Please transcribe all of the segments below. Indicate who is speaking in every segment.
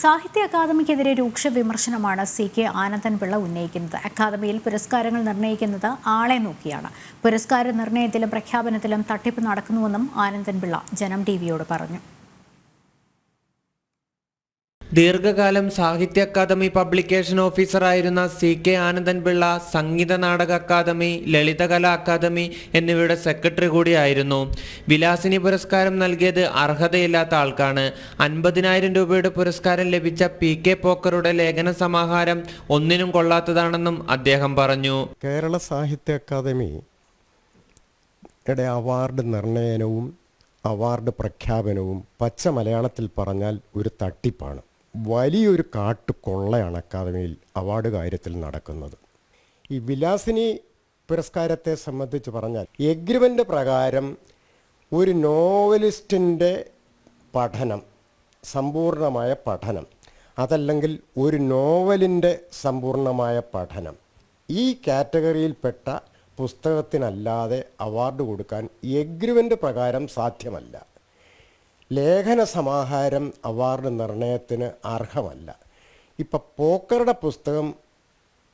Speaker 1: സാഹിത്യ അക്കാദമിക്കെതിരെ രൂക്ഷ വിമർശനമാണ് CK ആനന്ദൻപിള്ള ഉന്നയിക്കുന്നത്. അക്കാദമിയിൽ പുരസ്കാരങ്ങൾ നിർണ്ണയിക്കുന്നത് ആളെ നോക്കിയാണ്. പുരസ്കാര നിർണ്ണയത്തിലും പ്രഖ്യാപനത്തിലും തട്ടിപ്പ് നടക്കുന്നുവെന്നും ആനന്ദൻപിള്ള ജനം ടിവിയോട് പറഞ്ഞു.
Speaker 2: ദീർഘകാലം സാഹിത്യ academy publication ഓഫീസറായിരുന്ന CK ആനന്ദൻപിള്ള Sangeetha Nataka academy, Lalithakala academy എന്നിവയുടെ സെക്രട്ടറി കൂടിയായിരുന്നു. വിലാസിനി പുരസ്കാരം നൽകിയത് അർഹതയില്ലാത്ത ആൾക്കാണ്. 50,000 രൂപയുടെ പുരസ്കാരം ലഭിച്ച PK പോക്കറുടെ ലേഖന സമാഹാരം ഒന്നിനും കൊള്ളാത്തതാണെന്നും അദ്ദേഹം പറഞ്ഞു.
Speaker 3: കേരള സാഹിത്യ അക്കാദമിയുടെ അവാർഡ് നിർണയനവും അവാർഡ് പ്രഖ്യാപനവും പച്ച മലയാളത്തിൽ പറഞ്ഞാൽ ഒരു തട്ടിപ്പാണ്. വലിയൊരു കാട്ടുകൊള്ളയാണ് അക്കാദമിയിൽ അവാർഡ് കാര്യത്തിൽ നടക്കുന്നത്. ഈ വിലാസിനി പുരസ്കാരത്തെ സംബന്ധിച്ച് പറഞ്ഞാൽ എഗ്രിമെൻ്റ് പ്രകാരം ഒരു നോവലിസ്റ്റിൻ്റെ പഠനം, സമ്പൂർണമായ പഠനം, അതല്ലെങ്കിൽ ഒരു നോവലിൻ്റെ സമ്പൂർണമായ പഠനം, ഈ കാറ്റഗറിയിൽപ്പെട്ട പുസ്തകത്തിനല്ലാതെ അവാർഡ് കൊടുക്കാൻ എഗ്രിമെൻ്റ് പ്രകാരം സാധ്യമല്ല. ലേഖന സമാഹാരം അവാർഡ് നിർണയത്തിന് അർഹമല്ല. ഇപ്പം പോക്കറുടെ പുസ്തകം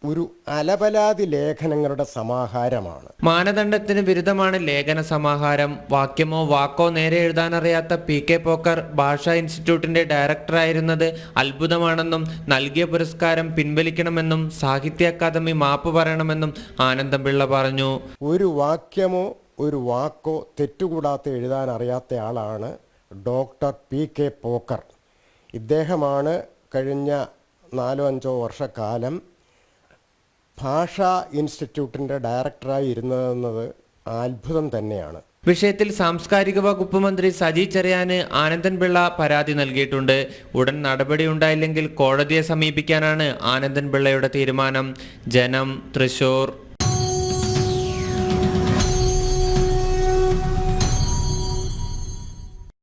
Speaker 3: ഒരു അലപലാതി ലേഖനങ്ങളുടെ സമാഹാരമാണ്.
Speaker 2: മാനദണ്ഡത്തിന് വിരുദ്ധമാണ് ലേഖന സമാഹാരം. വാക്യമോ വാക്കോ നേരെ എഴുതാനറിയാത്ത PK പോക്കർ ഭാഷാ ഇൻസ്റ്റിറ്റ്യൂട്ടിന്റെ ഡയറക്ടറായിരുന്നത് അത്ഭുതമാണെന്നും നൽകിയ പുരസ്കാരം പിൻവലിക്കണമെന്നും സാഹിത്യ അക്കാദമി മാപ്പ് പറയണമെന്നും ആനന്ദൻപിള്ള പറഞ്ഞു.
Speaker 3: ഒരു വാക്യമോ ഒരു വാക്കോ തെറ്റുകൂടാത്ത എഴുതാൻ അറിയാത്ത ആളാണ് ഡോക്ടർ PK പോക്കർ. ഇദ്ദേഹമാണ് കഴിഞ്ഞ 4-5 വർഷക്കാലം ഭാഷാ ഇൻസ്റ്റിറ്റ്യൂട്ടിൻ്റെ ഡയറക്ടറായി ഇരുന്നതെന്നത് അത്ഭുതം തന്നെയാണ്.
Speaker 2: വിഷയത്തിൽ സാംസ്കാരിക വകുപ്പ് മന്ത്രി സജി ചെറിയാന് ആനന്ദൻപിള്ള പരാതി നൽകിയിട്ടുണ്ട്. ഉടൻ നടപടിയുണ്ടായില്ലെങ്കിൽ കോടതിയെ സമീപിക്കാനാണ് ആനന്ദൻപിള്ളയുടെ തീരുമാനം. ജനം, തൃശൂർ.